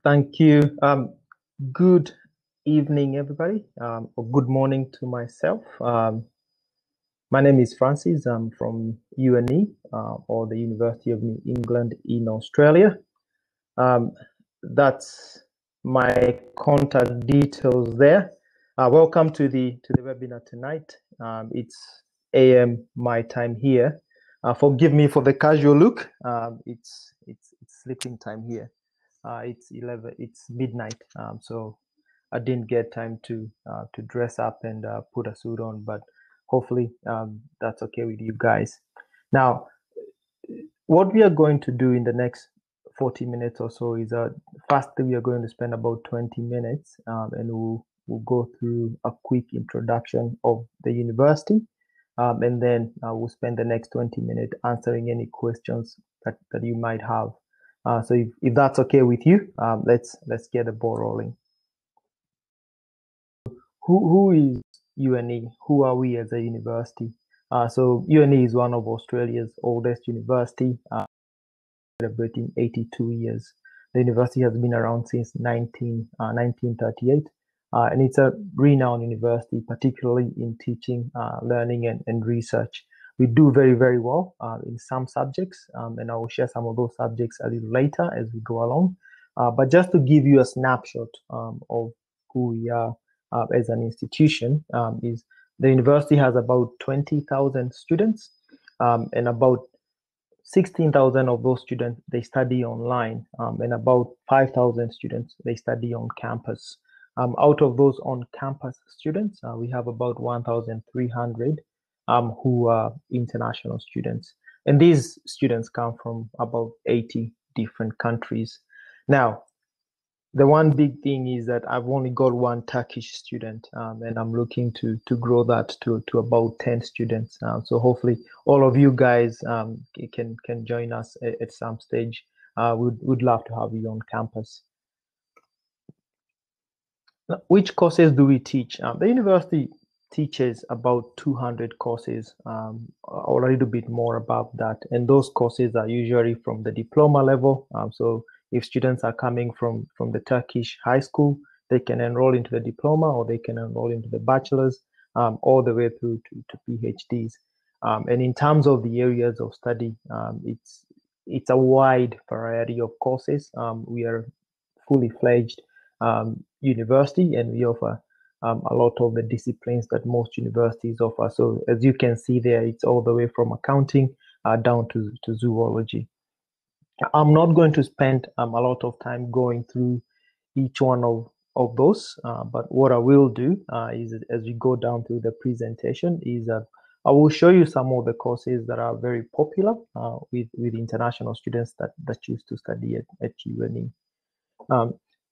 Thank you. Good evening, everybody, or good morning to myself. My name is Francis. I'm from UNE, or the University of New England in Australia. That's my contact details there. Welcome to the webinar tonight. It's AM my time here. Forgive me for the casual look. It's sleeping time here. It's midnight, so I didn't get time to dress up and put a suit on, but hopefully that's okay with you guys. Now, what we are going to do in the next 40 minutes or so is first we are going to spend about 20 minutes and we'll go through a quick introduction of the university, and then we'll spend the next 20 minutes answering any questions that you might have. So if that's okay with you, let's get the ball rolling. Who is UNE? Who are we as a university? So UNE is one of Australia's oldest university, celebrating 82 years. The university has been around since 1938, and it's a renowned university, particularly in teaching, learning, and research. We do very, very well in some subjects, and I will share some of those subjects a little later as we go along. But just to give you a snapshot of who we are as an institution, is the university has about 20,000 students, and about 16,000 of those students, they study online, and about 5,000 students, they study on campus. Out of those on-campus students, we have about 1,300 who are international students. And these students come from about 80 different countries. Now, the one big thing is that I've only got one Turkish student, and I'm looking to grow that to about 10 students. So hopefully all of you guys can join us at some stage. We'd love to have you on campus. Now, which courses do we teach? The university teaches about 200 courses, or a little bit more above that. And those courses are usually from the diploma level. So if students are coming from the Turkish high school, they can enroll into the diploma, or they can enroll into the bachelor's, all the way through to PhDs. And in terms of the areas of study, it's a wide variety of courses. We are fully fledged university, and we offer a lot of the disciplines that most universities offer. So as you can see there, it's all the way from accounting down to zoology. I'm not going to spend a lot of time going through each one of those, but what I will do is, as we go down through the presentation, is I will show you some of the courses that are very popular with international students that choose to study at UNE.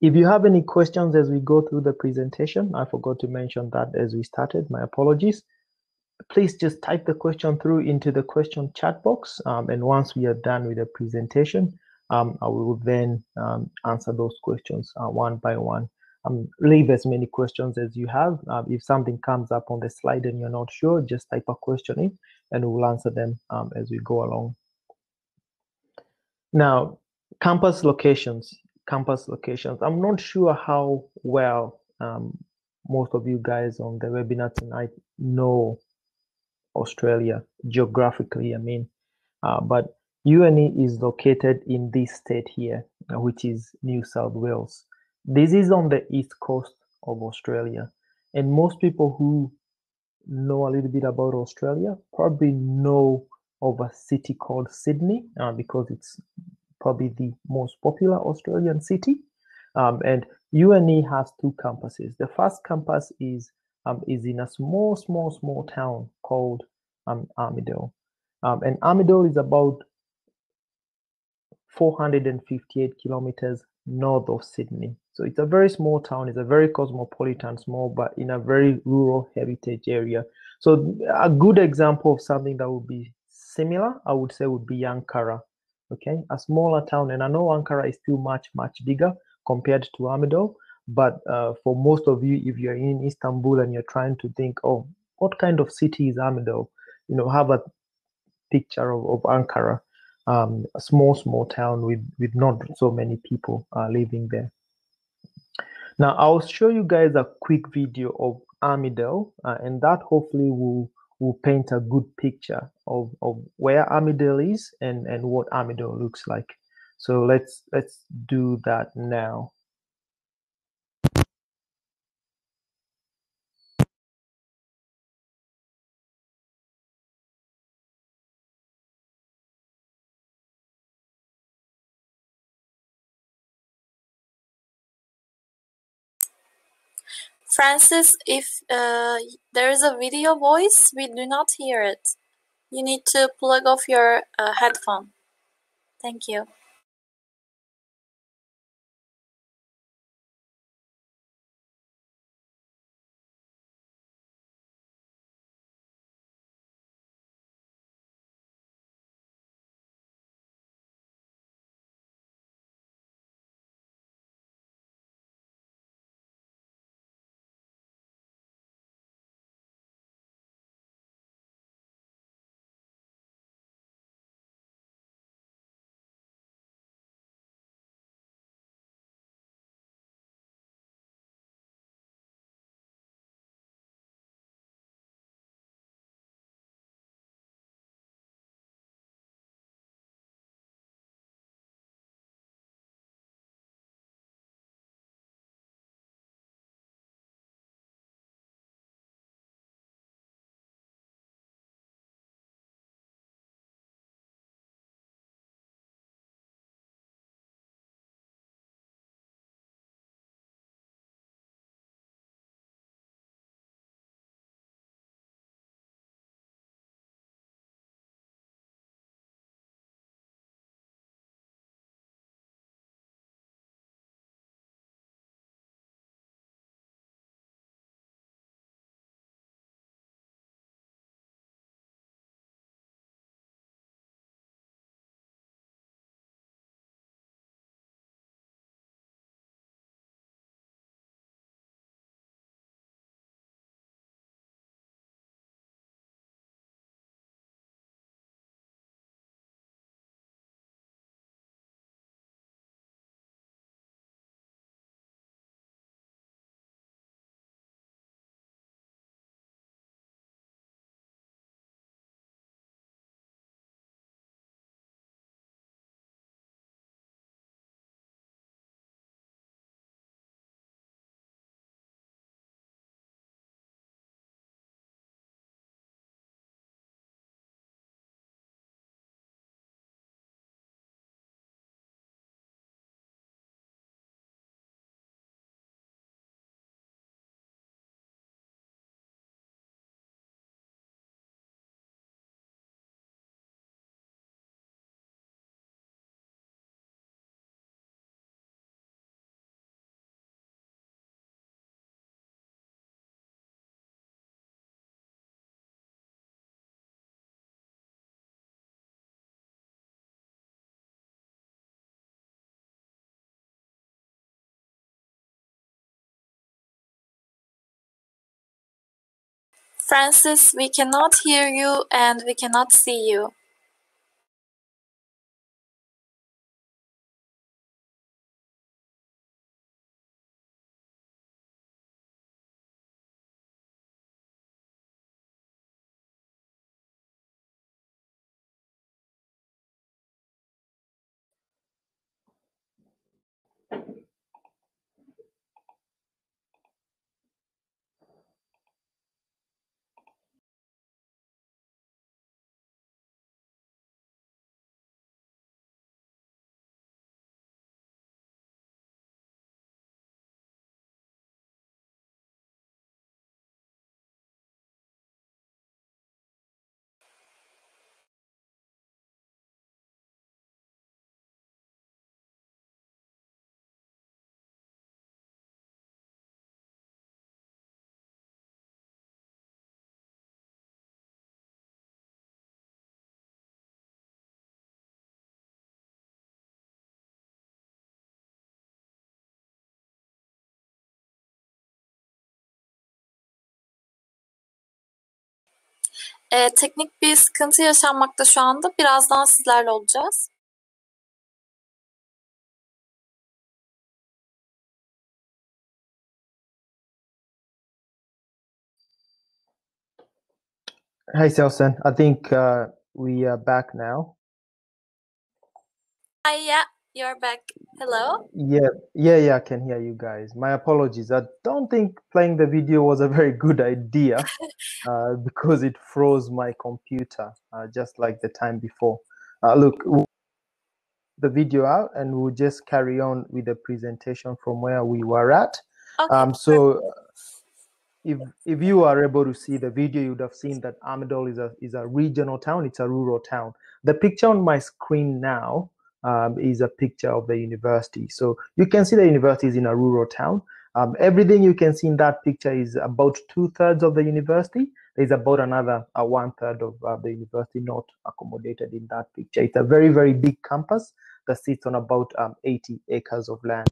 If you have any questions as we go through the presentation, I forgot to mention that as we started, my apologies. Please just type the question through into the question chat box, and once we are done with the presentation, I will then answer those questions one by one. Leave as many questions as you have. If something comes up on the slide and you're not sure, just type a question in and we'll answer them as we go along. Now, campus locations. I'm not sure how well most of you guys on the webinar tonight know Australia geographically, but UNE is located in this state here, which is New South Wales. This is on the east coast of Australia, and most people who know a little bit about Australia probably know of a city called Sydney, because it's probably the most popular Australian city. And UNE has two campuses. The first campus is in a small town called Armidale. And Armidale is about 458 kilometers north of Sydney. So it's a very small town. It's a very cosmopolitan, small, but in a very rural heritage area. So a good example of something that would be similar, I would say, would be Ankara. Okay, a smaller town, and I know Ankara is still much bigger compared to Armidale. But for most of you, if you're in Istanbul and you're trying to think, oh, what kind of city is Armidale? Have a picture of Ankara, a small town with not so many people living there. Now, I'll show you guys a quick video of Armidale, and that hopefully will paint a good picture of where Armidale is and what Armidale looks like. So let's do that now. Francis, if there is a video voice, we do not hear it. You need to plug off your headphone. Thank you. Francis, we cannot hear you and we cannot see you. Teknik bir sıkıntı yaşanmakta şu anda. Birazdan sizlerle olacağız. Hi, Selson. I think we are back now. Hi, yeah, you're back. Hello. Yeah, I can hear you guys. My apologies. I don't think playing the video was a very good idea because it froze my computer just like the time before. Look, the video out and we'll just carry on with the presentation from where we were at. Okay. So if you are able to see the video, you would have seen that Armidale is a regional town. It's a rural town. The picture on my screen now is a picture of the university. So you can see the university is in a rural town. Everything you can see in that picture is about 2/3 of the university. There's about another 1/3 of the university not accommodated in that picture. It's a very, very big campus that sits on about 80 acres of land.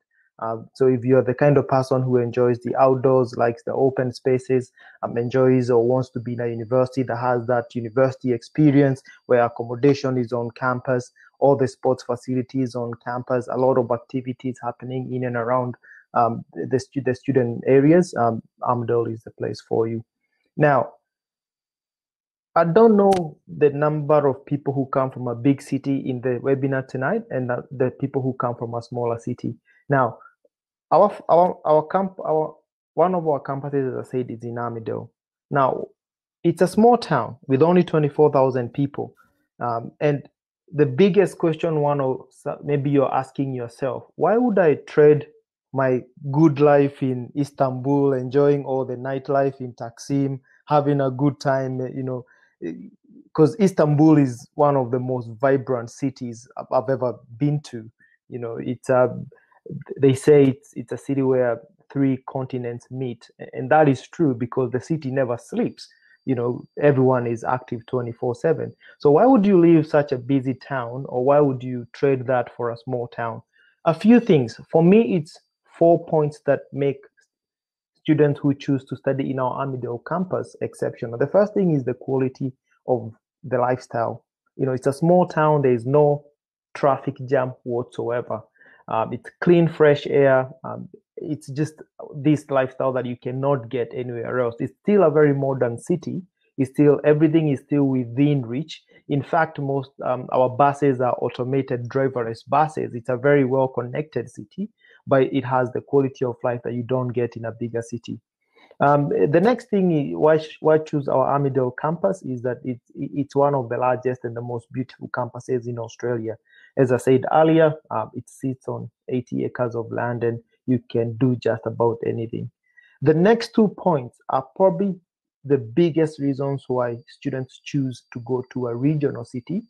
So if you're the kind of person who enjoys the outdoors, likes the open spaces, enjoys or wants to be in a university that has that university experience where accommodation is on campus, all the sports facilities on campus, a lot of activities happening in and around the student areas, Armidale is the place for you. Now, I don't know the number of people who come from a big city in the webinar tonight and the people who come from a smaller city. Now, one of our campuses, as I said, is in Armidale. Now, it's a small town with only 24,000 people. And the biggest question maybe you're asking yourself, why would I trade my good life in Istanbul, enjoying all the nightlife in Taksim, having a good time, because Istanbul is one of the most vibrant cities I've ever been to. It's they say it's a city where 3 continents meet, and that is true because the city never sleeps. Everyone is active 24/7. So why would you leave such a busy town, or why would you trade that for a small town? A few things. For me, it's 4 points that make students who choose to study in our Armidale campus exceptional. The first thing is the quality of the lifestyle. It's a small town. There is no traffic jam whatsoever. It's clean, fresh air. It's just this lifestyle that you cannot get anywhere else. It's still a very modern city. Everything is still within reach. In fact, most our buses are automated driverless buses. It's a very well connected city, but it has the quality of life that you don't get in a bigger city. The next thing why choose our Armidale campus is that it's one of the largest and the most beautiful campuses in Australia. As I said earlier, it sits on 80 acres of land and you can do just about anything. The next 2 points are probably the biggest reasons why students choose to go to a regional city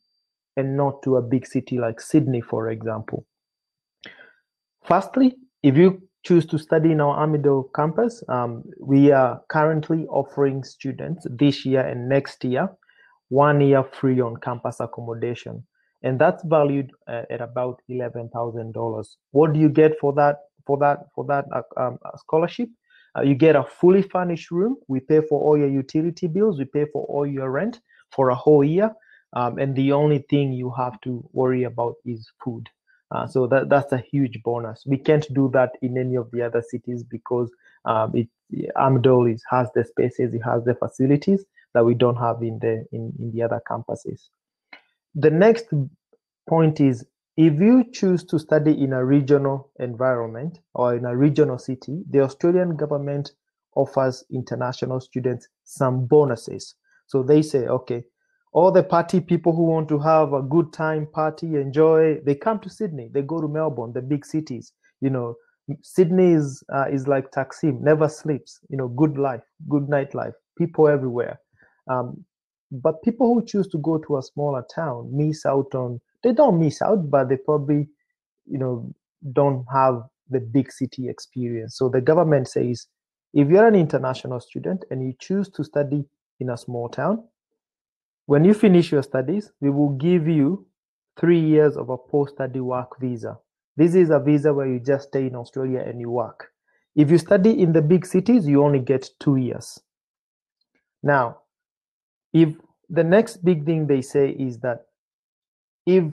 and not to a big city like Sydney, for example. Firstly, if you choose to study in our Armidale campus, we are currently offering students this year and next year 1 year free on campus accommodation, and that's valued at about $11,000. What do you get for that scholarship? You get a fully furnished room. We pay for all your utility bills. We pay for all your rent for a whole year, and the only thing you have to worry about is food. So that's a huge bonus. We can't do that in any of the other cities because Armidale has the spaces, it has the facilities that we don't have in the other campuses. The next point is, if you choose to study in a regional environment or in a regional city, the Australian government offers international students some bonuses. So they say, okay, all the party people who want to have a good time, party, enjoy, they come to Sydney. They go to Melbourne, the big cities. Sydney is like Taksim, never sleeps. Good life, good nightlife, people everywhere. But people who choose to go to a smaller town they don't miss out, but they probably, don't have the big city experience. So the government says, if you're an international student and you choose to study in a small town, when you finish your studies, we will give you 3 years of a post-study work visa. This is a visa where you just stay in Australia and you work. If you study in the big cities, you only get 2 years. Now, if the next big thing they say is that if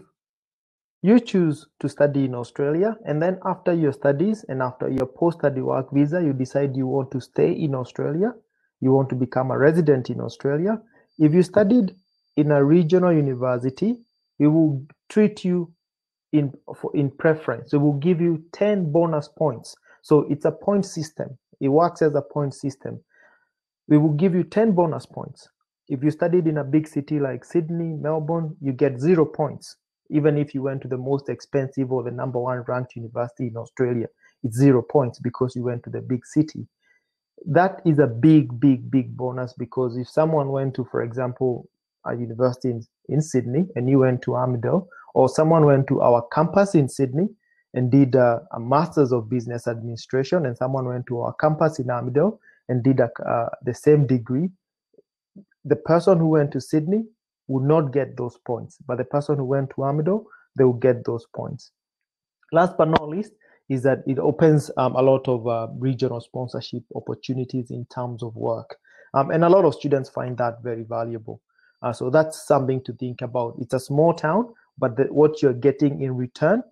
you choose to study in Australia and then after your studies and after your post-study work visa, you decide you want to stay in Australia, you want to become a resident in Australia, If you studied in a regional university, we will treat you in preference. So we'll give you 10 bonus points. So it's a point system. It works as a point system. We will give you 10 bonus points. If you studied in a big city like Sydney, Melbourne, you get 0 points. Even if you went to the most expensive or the #1 ranked university in Australia, it's 0 points because you went to the big city. That is a big, big, big bonus, because if someone went to, for example, a university in Sydney and you went to Armidale, or someone went to our campus in Sydney and did a Master's of Business Administration, and someone went to our campus in Armidale and did the same degree, the person who went to Sydney would not get those points, but the person who went to Armidale, they will get those points. Last but not least is that it opens a lot of regional sponsorship opportunities in terms of work. And a lot of students find that very valuable. So that's something to think about. It's a small town, but what you're getting in return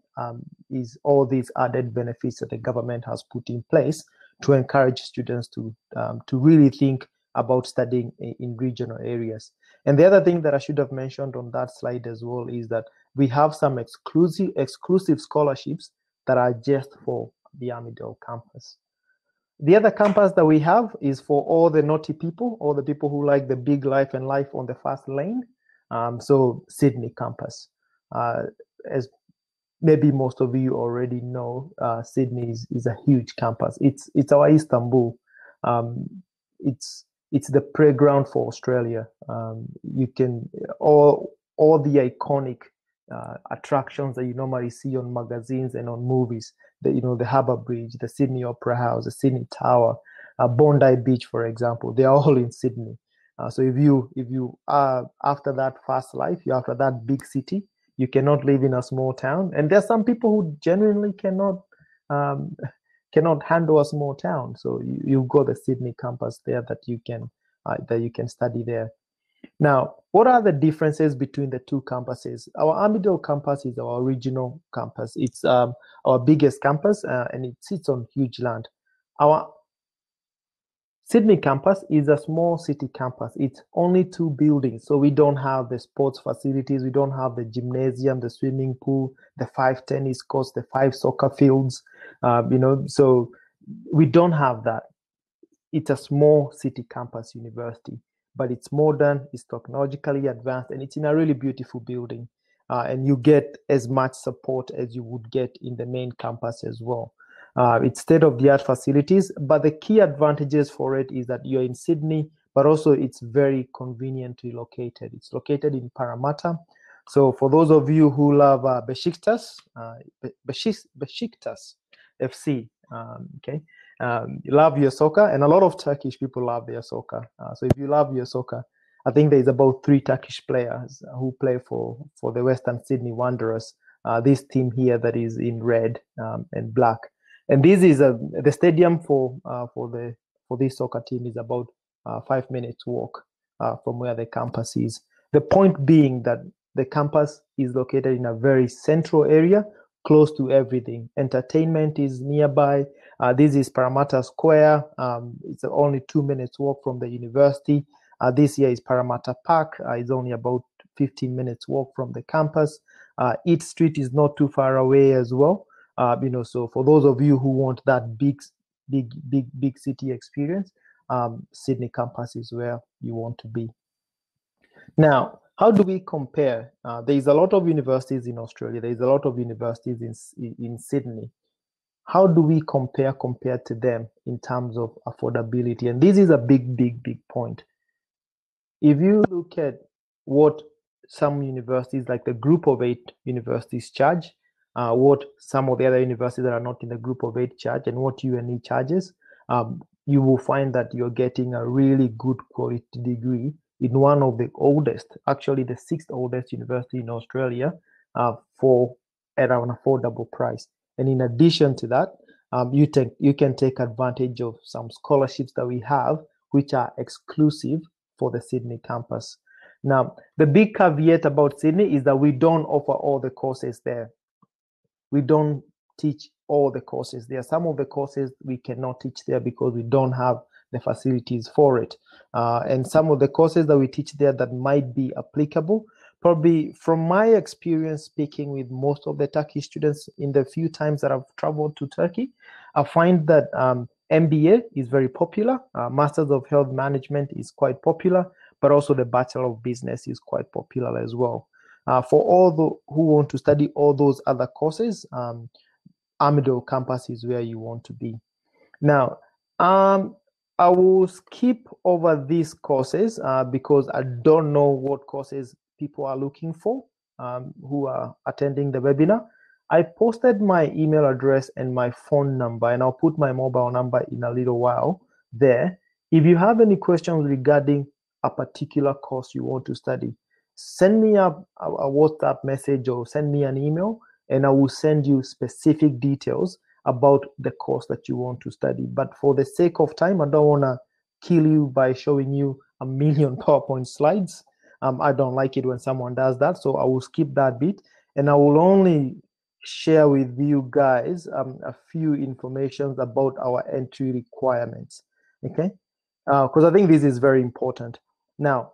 is all these added benefits that the government has put in place to encourage students to really think about studying in regional areas. And the other thing that I should have mentioned on that slide as well is that we have some exclusive scholarships that are just for the Armidale campus. The other campus that we have is for all the naughty people, all the people who like the big life and life on the fast lane. So Sydney campus. As maybe most of you already know, Sydney is a huge campus. It's our Istanbul. It's the playground for Australia. You can all the iconic attractions that you normally see on magazines and on movies. The Harbour Bridge, the Sydney Opera House, the Sydney Tower, Bondi Beach, for example. They are all in Sydney. So if you are after that fast life, you're after that big city, you cannot live in a small town. And there's some people who genuinely cannot handle a small town. So you've got the Sydney campus there that you can study there. Now, what are the differences between the two campuses? Our Armidale campus is our original campus. It's our biggest campus, and it sits on huge land. Our Sydney campus is a small city campus. It's only 2 buildings, so we don't have the sports facilities. We don't have the gymnasium, the swimming pool, the 5 tennis courts, the 5 soccer fields. So we don't have that. It's a small city campus university, but it's modern, it's technologically advanced, and it's in a really beautiful building. And you get as much support as you would get in the main campus as well. It's state-of-the-art facilities, but the key advantages for it is that you're in Sydney, but also it's very conveniently located. It's located in Parramatta. So for those of you who love Besiktas FC, you love your soccer, and a lot of Turkish people love their soccer. So if you love your soccer, I think there's about 3 Turkish players who play for the Western Sydney Wanderers, this team here that is in red and black. And this is the stadium for this soccer team is about 5 minutes walk from where the campus is. The point being that the campus is located in a very central area, close to everything. Entertainment is nearby. This is Parramatta Square. It's only 2 minutes walk from the university. This year is Parramatta Park. It's only about 15 minutes walk from the campus. East Street is not too far away as well. So for those of you who want that big city experience, Sydney campus is where you want to be. Now, how do we compare? There is a lot of universities in Australia. There is a lot of universities in Sydney. How do we compare to them in terms of affordability? And this is a big point. If you look at what some universities, like the Group of 8 universities, charge, what some of the other universities that are not in the Group of 8 charge, and what UNE charges, you will find that you're getting a really good quality degree in one of the oldest, actually the 6th oldest university in Australia, for at an affordable price. And in addition to that, you can take advantage of some scholarships that we have, which are exclusive for the Sydney campus. Now, the big caveat about Sydney is that we don't offer all the courses there. We don't teach all the courses there. Some of the courses we cannot teach there because we don't have the facilities for it. And some of the courses that we teach there that might be applicable, probably from my experience speaking with most of the Turkish students in the few times that I've traveled to Turkey, I find that MBA is very popular. Masters of Health Management is quite popular, but also the Bachelor of Business is quite popular as well. For all who want to study all those other courses, Armidale campus is where you want to be. Now, I will skip over these courses because I don't know what courses people are looking for who are attending the webinar. I posted my email address and my phone number, and I'll put my mobile number in a little while there. If you have any questions regarding a particular course you want to study, send me a WhatsApp message or send me an email, and I will send you specific details about the course that you want to study. But for the sake of time, I don't want to kill you by showing you a million PowerPoint slides. I don't like it when someone does that, so I will skip that bit, and I will only share with you guys a few information about our entry requirements, okay? Because I think this is very important. Now,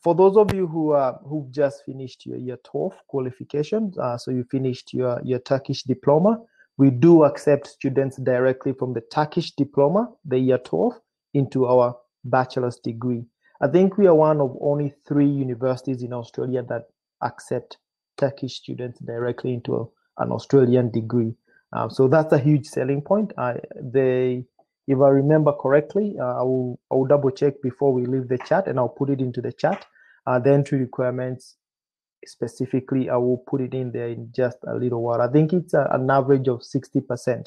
for those of you who've just finished your year 12 qualifications, so you finished your Turkish diploma, we do accept students directly from the Turkish diploma, the year 12, into our bachelor's degree. I think we are one of only 3 universities in Australia that accept Turkish students directly into an Australian degree. So that's a huge selling point. If I remember correctly, I will double check before we leave the chat, and I'll put it into the chat. The entry requirements specifically, I will put it in there in just a little while. I think it's an average of 60%.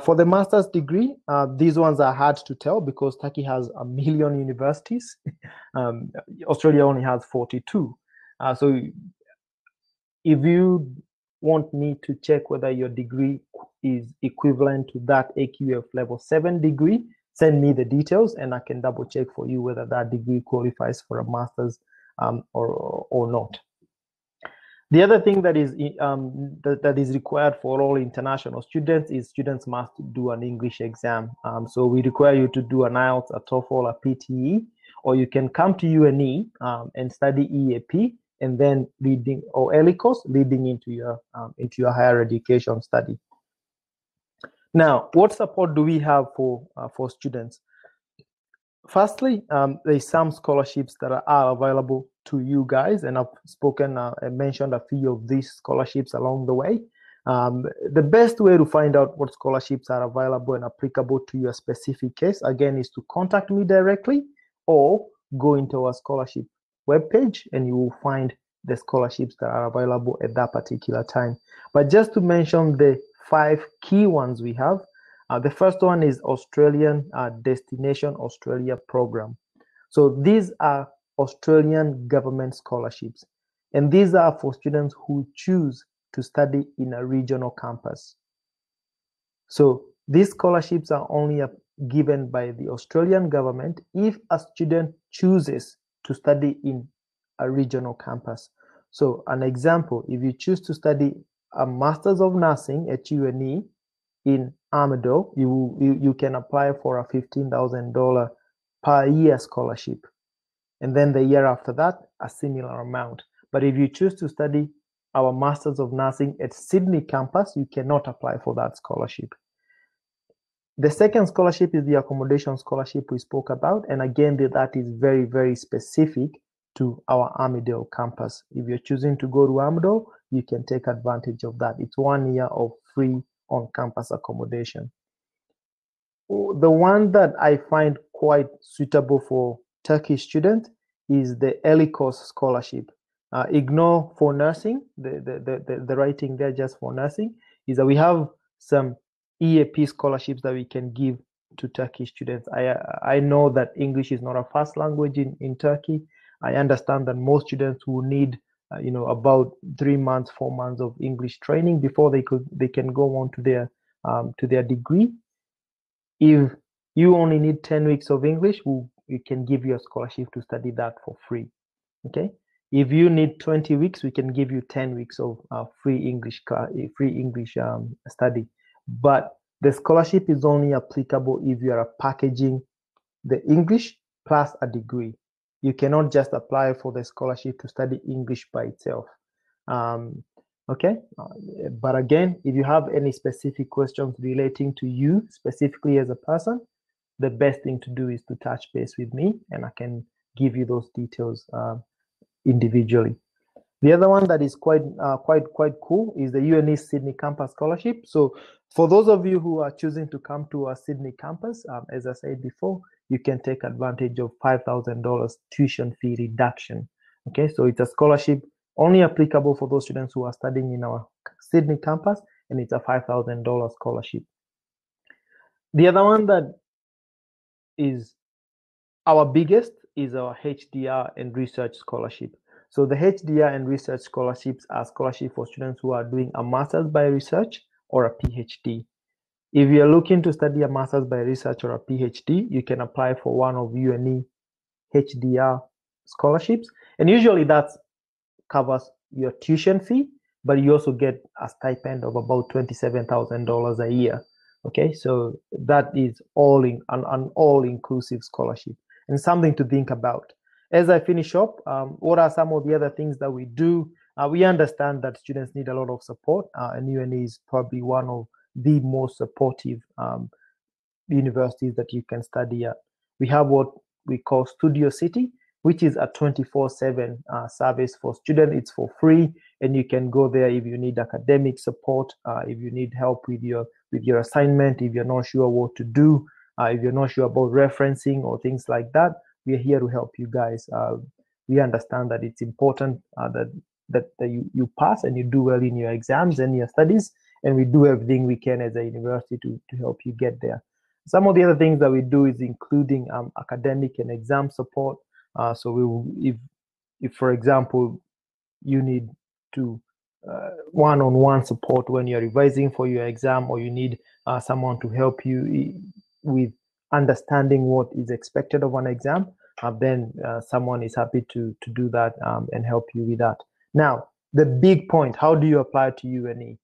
For the master's degree, these ones are hard to tell because Turkey has 1 million universities. Australia only has 42. So if you want me to check whether your degree is equivalent to that AQF level 7 degree, send me the details and I can double check for you whether that degree qualifies for a master's or not. The other thing that is required for all international students is students must do an English exam. So we require you to do an IELTS, a TOEFL, a PTE, or you can come to UNE and study EAP and then leading, or early course leading into your higher education study. Now, what support do we have for students? Firstly, there's some scholarships that are available to you guys, and I've spoken and mentioned a few of these scholarships along the way. The best way to find out what scholarships are available and applicable to your specific case, again, is to contact me directly or go into our scholarship webpage and you will find the scholarships that are available at that particular time. But just to mention the 5 key ones we have, the first one is Australian Destination Australia Program. So these are Australian government scholarships, and these are for students who choose to study in a regional campus. So these scholarships are only given by the Australian government if a student chooses to study in a regional campus. So an example, if you choose to study a Masters of Nursing at UNE in Armidale, you can apply for a $15,000 per year scholarship. And then the year after that, a similar amount. But if you choose to study our Masters of Nursing at Sydney campus, you cannot apply for that scholarship. The second scholarship is the accommodation scholarship we spoke about. And again, that is very, very specific to our Armidale campus. If you're choosing to go to Armidale, you can take advantage of that. It's 1 year of free on-campus accommodation. The one that I find quite suitable for Turkish students is the early course scholarship. Ignore for nursing, the writing there just for nursing, is that we have some EAP scholarships that we can give to Turkish students. I know that English is not a first language in Turkey. I understand that most students will need about 3 months, 4 months of English training before they can go on to their degree. If you only need 10 weeks of English, we can give you a scholarship to study that for free. Okay. If you need 20 weeks, we can give you 10 weeks of free English study. But the scholarship is only applicable if you are a packaging the English plus a degree. You cannot just apply for the scholarship to study English by itself. Okay, but again, if you have any specific questions relating to you specifically as a person, the best thing to do is to touch base with me, and I can give you those details individually. The other one that is quite cool is the UNE Sydney Campus Scholarship. So for those of you who are choosing to come to our Sydney campus, as I said before, you can take advantage of $5,000 tuition fee reduction. Okay, so it's a scholarship only applicable for those students who are studying in our Sydney campus, and it's a $5,000 scholarship. The other one that is our biggest is our HDR and research scholarship. So the HDR and research scholarships are scholarships for students who are doing a master's by research or a PhD. If you're looking to study a master's by research or a PhD, you can apply for one of UNE HDR scholarships. And usually that covers your tuition fee, but you also get a stipend of about $27,000 a year. Okay, so that is an all-inclusive scholarship and something to think about. As I finish up, what are some of the other things that we do? We understand that students need a lot of support, and UNE is probably one of the most supportive universities that you can study at. We have what we call Studio City, which is a 24/7 service for students. It's for free, and you can go there if you need academic support, if you need help with your assignment, if you're not sure what to do, if you're not sure about referencing or things like that. We're here to help you guys. We understand that it's important that you pass and you do well in your exams and your studies, and we do everything we can as a university to help you get there. Some of the other things that we do is including academic and exam support. So we will, if for example, you need to one-on-one support when you're revising for your exam, or you need someone to help you with understanding what is expected of an exam, then someone is happy to do that and help you with that. Now, the big point, how do you apply to UNE?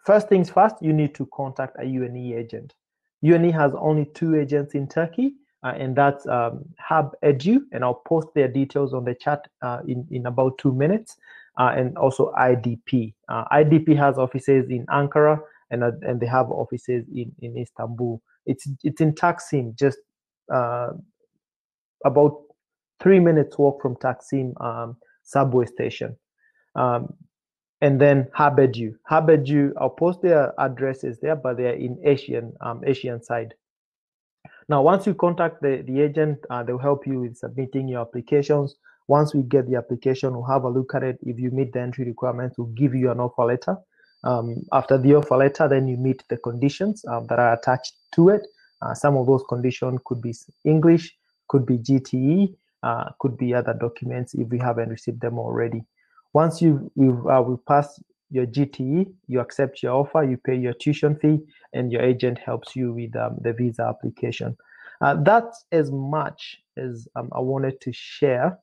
First things first, you need to contact a UNE agent. UNE has only 2 agents in Turkey, and that's Hub Edu, and I'll post their details on the chat in about 2 minutes, and also IDP. IDP has offices in Ankara, and they have offices in Istanbul. It's in Taksim, just about 3 minutes walk from Taksim subway station. And then Habedu. Habedu, I'll post their addresses there, but they're in Asian side. Now, once you contact the agent, they'll help you with submitting your applications. Once we get the application, we'll have a look at it. If you meet the entry requirements, we'll give you an offer letter. After the offer letter, then you meet the conditions that are attached to it. Some of those conditions could be English, could be GTE, could be other documents if we haven't received them already. Once we pass your GTE, you accept your offer, you pay your tuition fee, and your agent helps you with the visa application. That's as much as I wanted to share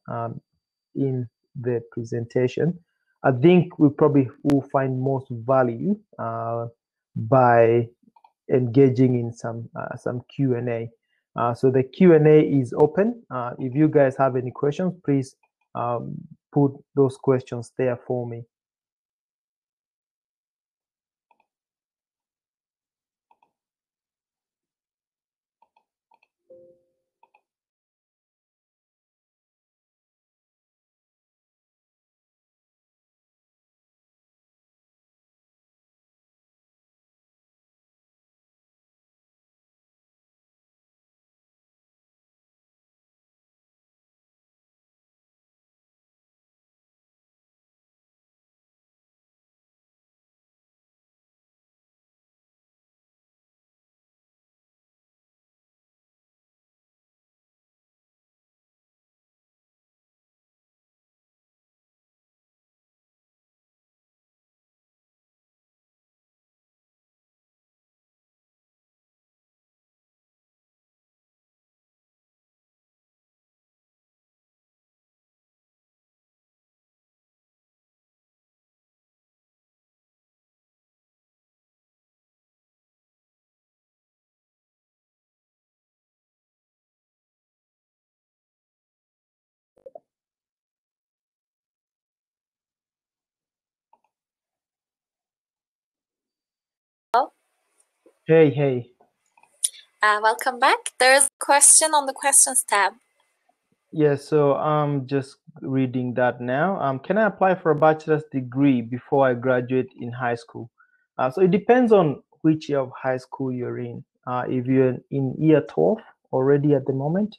in the presentation. I think we probably will find most value by engaging in some Q&A. So the Q&A is open. If you guys have any questions, please put those questions there for me. Hey. Welcome back. There's a question on the questions tab. Yeah, so I'm just reading that now. Can I apply for a bachelor's degree before I graduate in high school? So it depends on which year of high school you're in. If you're in year 12 already at the moment,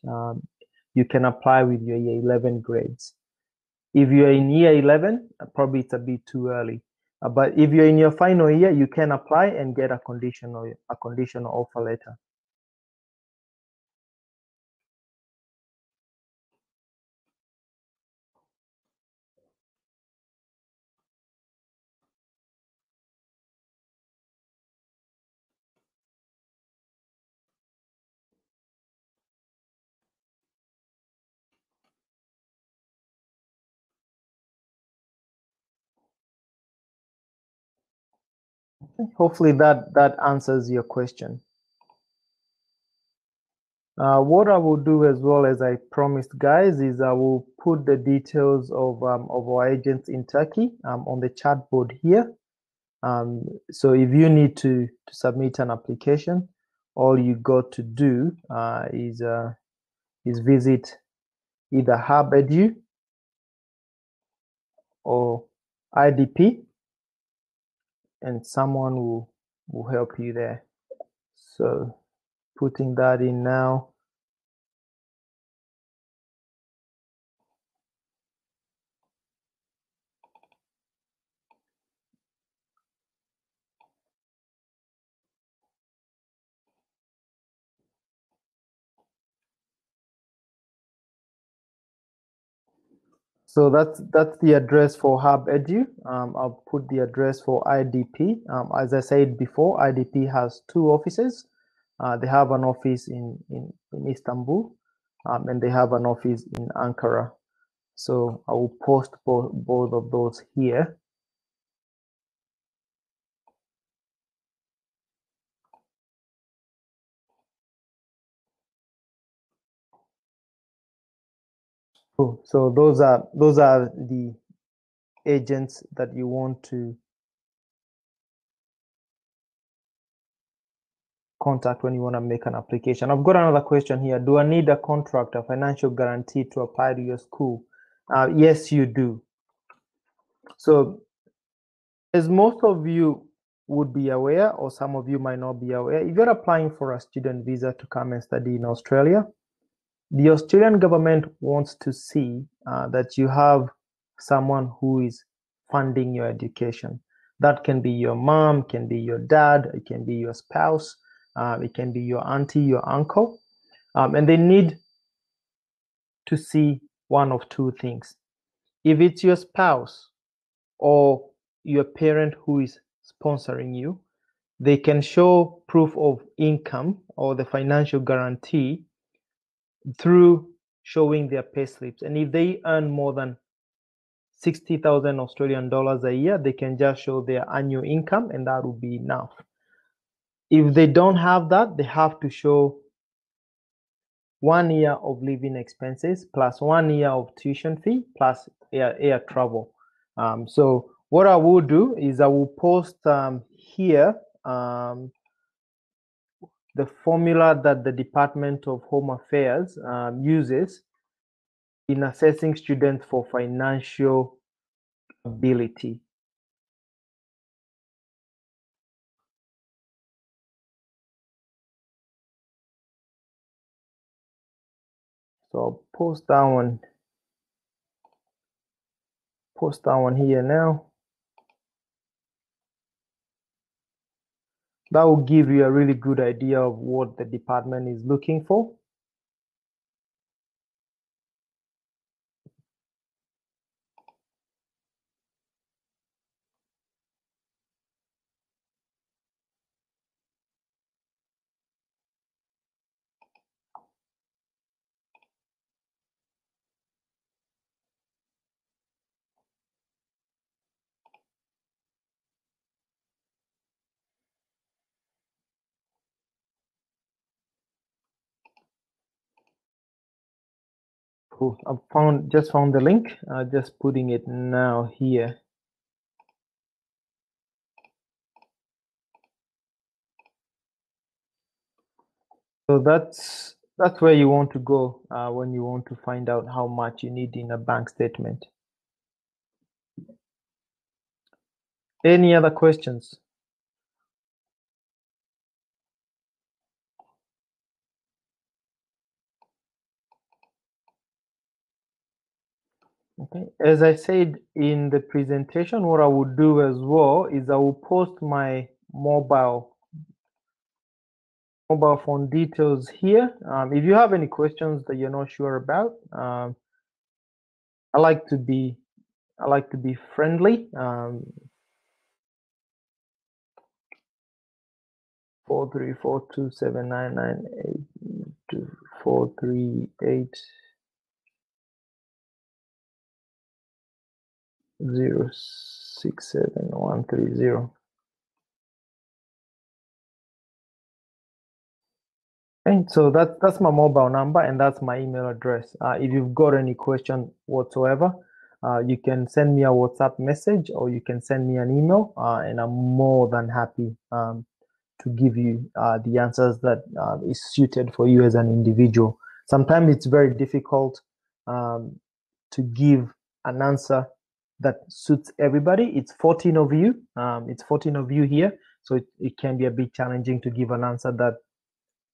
you can apply with your year 11 grades. If you're in year 11, probably it's a bit too early. But if you're in your final year, you can apply and get a conditional offer letter. Hopefully that answers your question. What I will do as well, as I promised, guys, is I will put the details of our agents in Turkey on the chat board here. So if you need to submit an application, all you got to do is visit either Hub Edu or IDP, and someone will help you there. So putting that in now. So that's the address for Hub Edu. I'll put the address for IDP. As I said before, IDP has 2 offices. They have an office in Istanbul, and they have an office in Ankara. So I will post both of those here. Cool. So those are the agents that you want to contact when you want to make an application. I've got another question here. Do I need a contract, a financial guarantee to apply to your school? Yes, you do. So as most of you would be aware, or some of you might not be aware, if you're applying for a student visa to come and study in Australia, the Australian government wants to see that you have someone who is funding your education. That can be your mom, can be your dad, it can be your spouse, it can be your auntie, your uncle, and they need to see one of 2 things. If it's your spouse or your parent who is sponsoring you, they can show proof of income or the financial guarantee through showing their pay slips. And if they earn more than 60,000 Australian dollars a year, they can just show their annual income, and that will be enough. If they don't have that, they have to show 1 year of living expenses plus 1 year of tuition fee plus air travel. So what I will do is I will post here the formula that the Department of Home Affairs uses in assessing students for financial ability. So I'll post that one here now. That will give you a really good idea of what the department is looking for. Cool. Just found the link. Just putting it now here. So that's where you want to go when you want to find out how much you need in a bank statement. Any other questions? Okay, as I said in the presentation, what I would do as well is I will post my mobile phone details here. If you have any questions that you're not sure about, I like to be friendly. 4342799824380673130. And so that's my mobile number and that's my email address. If you've got any question whatsoever, you can send me a WhatsApp message or you can send me an email, and I'm more than happy to give you the answers that is suited for you as an individual. Sometimes it's very difficult to give an answer that suits everybody. It's 14 of you. It's 14 of you here, so it can be a bit challenging to give an answer that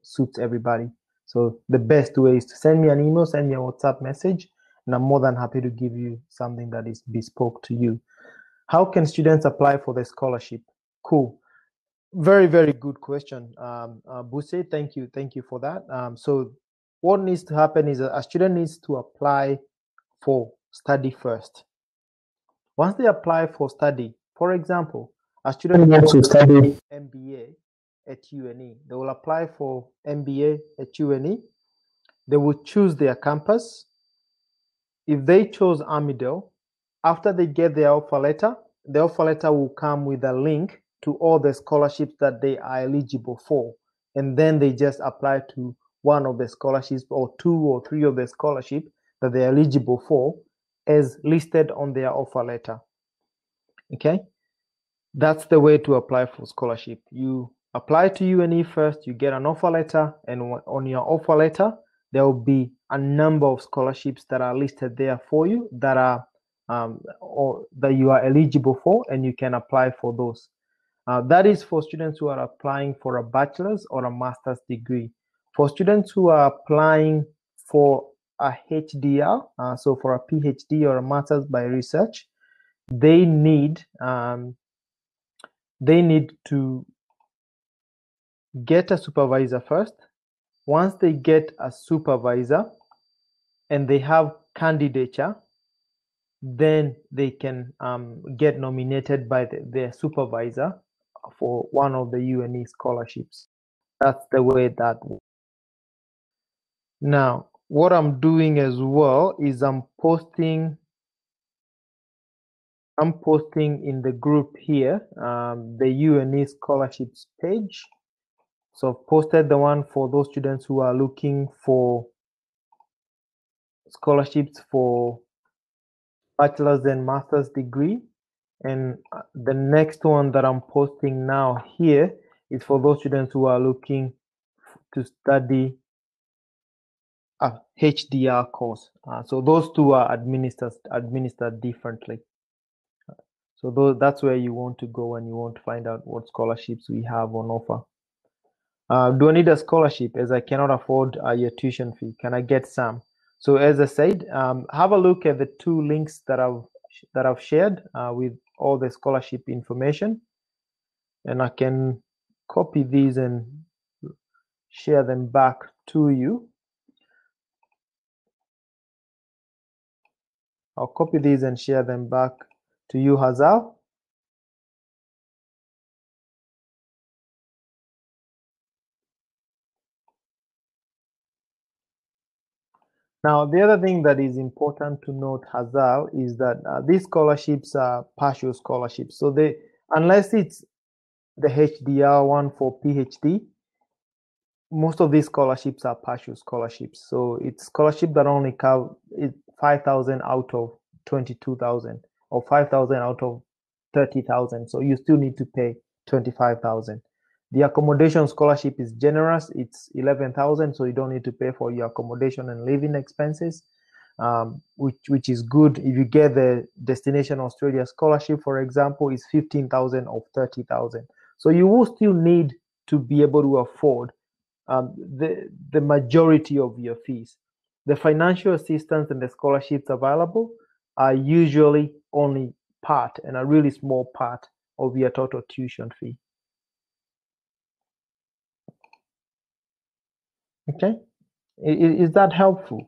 suits everybody. So the best way is to send me an email, send me a WhatsApp message, and I'm more than happy to give you something that is bespoke to you. How can students apply for the scholarship? Cool. Very, very good question, Buse. Thank you for that. So what needs to happen is a student needs to apply for study first. Once they apply for study, for example, a student wants to study MBA at UNE. They will apply for MBA at UNE. They will choose their campus. If they chose Armidale, after they get their offer letter, the offer letter will come with a link to all the scholarships that they are eligible for. And then they just apply to one of the scholarships or two or three of the scholarships that they're eligible for as listed on their offer letter. Okay? That's the way to apply for scholarship. You apply to UNE first, you get an offer letter, and on your offer letter, there will be a number of scholarships that are listed there for you that are or that you are eligible for, and you can apply for those. That is for students who are applying for a bachelor's or a master's degree. For students who are applying for a HDR, so for a PhD or a master's by research, they need to get a supervisor first. Once they get a supervisor and they have candidature, then they can get nominated by their supervisor for one of the UNE scholarships. That's the way that works. Now, what I'm doing as well is I'm posting in the group here the UNE scholarships page. So I've posted the one for those students who are looking for scholarships for bachelor's and master's degree. And the next one that I'm posting now here is for those students who are looking to study a HDR course. So those two are administered differently. So that's where you want to go when you want to find out what scholarships we have on offer. Do I need a scholarship as I cannot afford your tuition fee? Can I get some? So as I said, have a look at the two links that I've shared with all the scholarship information, and I can copy these and share them back to you. I'll copy these and share them back to you, Hazal. Now, the other thing that is important to note, Hazal, is that these scholarships are partial scholarships. So unless it's the HDR one for PhD, most of these scholarships are partial scholarships. So it's scholarship that only cover 5,000 out of 22,000 or 5,000 out of 30,000. So you still need to pay 25,000. The accommodation scholarship is generous. It's 11,000, so you don't need to pay for your accommodation and living expenses, which is good. If you get the Destination Australia scholarship, for example, it's 15,000 of 30,000. So you will still need to be able to afford the majority of your fees. The financial assistance and the scholarships available are usually only part and a really small part of your total tuition fee. Okay, is that helpful?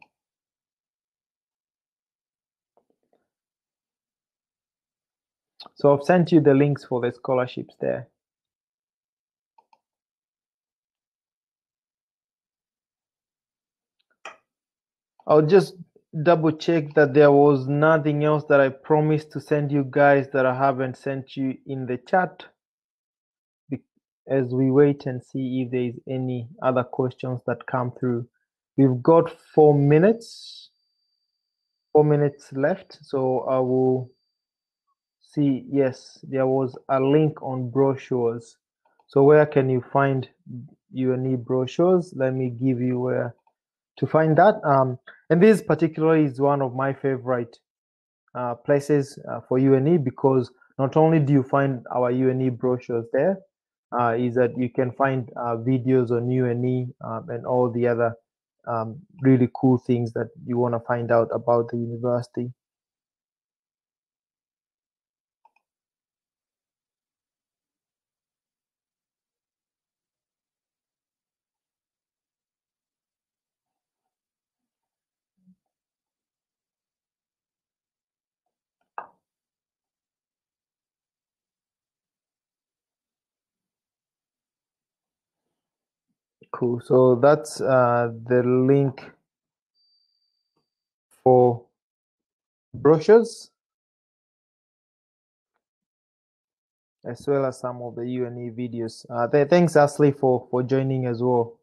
So I've sent you the links for the scholarships there. I'll just double check that there was nothing else that I promised to send you guys that I haven't sent you in the chat, as we wait and see if there is any other questions that come through. We've got 4 minutes left, so I will see. Yes, there was a link on brochures. So where can you find UNE brochures? Let me give you where to find that. And this particularly is one of my favorite places for UNE, because not only do you find our UNE brochures there, is that you can find videos on UNE and all the other really cool things that you want to find out about the university. Cool. So that's the link for brochures, as well as some of the UNE videos. Thanks, Ashley, for joining as well.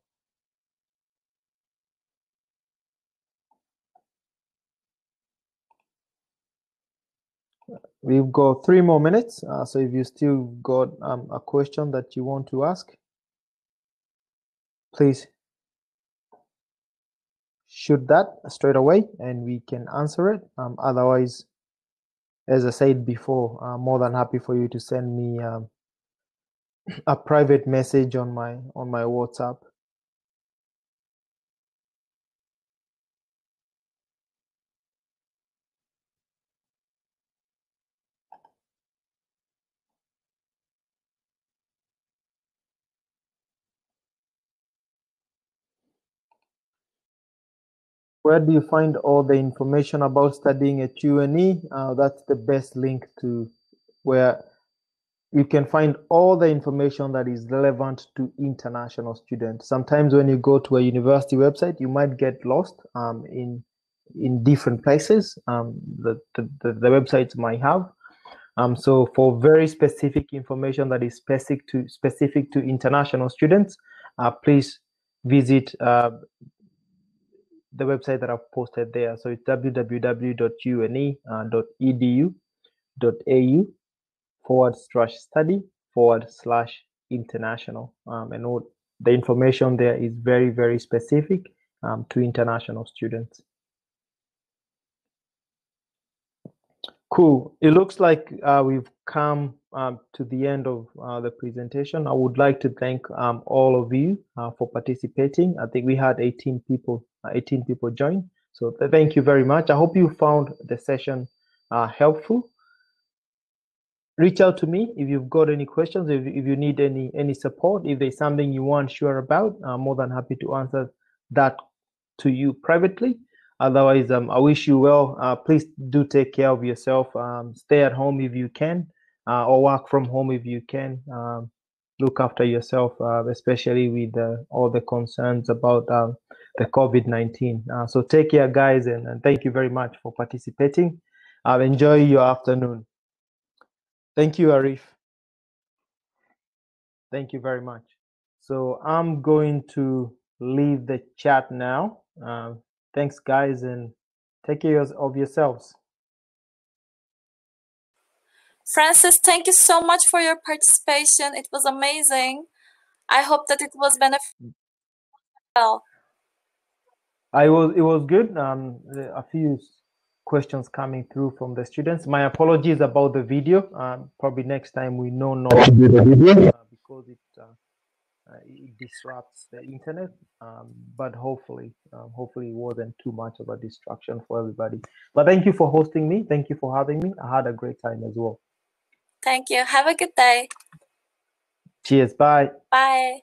We've got 3 more minutes, so if you still got a question that you want to ask, please shoot that straight away and we can answer it. Otherwise, as I said before, I'm more than happy for you to send me a private message on my WhatsApp. Where do you find all the information about studying at UNE? That's the best link to where you can find all the information that is relevant to international students. Sometimes when you go to a university website, you might get lost in different places the websites might have. So for very specific information that is specific to international students, please visit the website that I've posted there. So it's www.une.edu.au/study/international. And all the information there is very, very specific to international students. Cool. It looks like we've come to the end of the presentation. I would like to thank all of you for participating. I think we had 18 people join. So thank you very much. I hope you found the session helpful. Reach out to me if you've got any questions, if you need any support, if there's something you want sure about, I'm more than happy to answer that to you privately. Otherwise, I wish you well. Please do take care of yourself. Stay at home if you can, or work from home if you can. Look after yourself, especially with all the concerns about the COVID-19. So take care, guys, and thank you very much for participating. Enjoy your afternoon. Thank you, Arif. Thank you very much. So I'm going to leave the chat now. Thanks, guys, and take care of yourselves. Francis, thank you so much for your participation. It was amazing. I hope that it was beneficial. It was good. A few questions coming through from the students. My apologies about the video. Probably next time we know not to do the video because it disrupts the internet. But hopefully it wasn't too much of a distraction for everybody. But thank you for hosting me. Thank you for having me. I had a great time as well. Thank you. Have a good day. Cheers. Bye. Bye.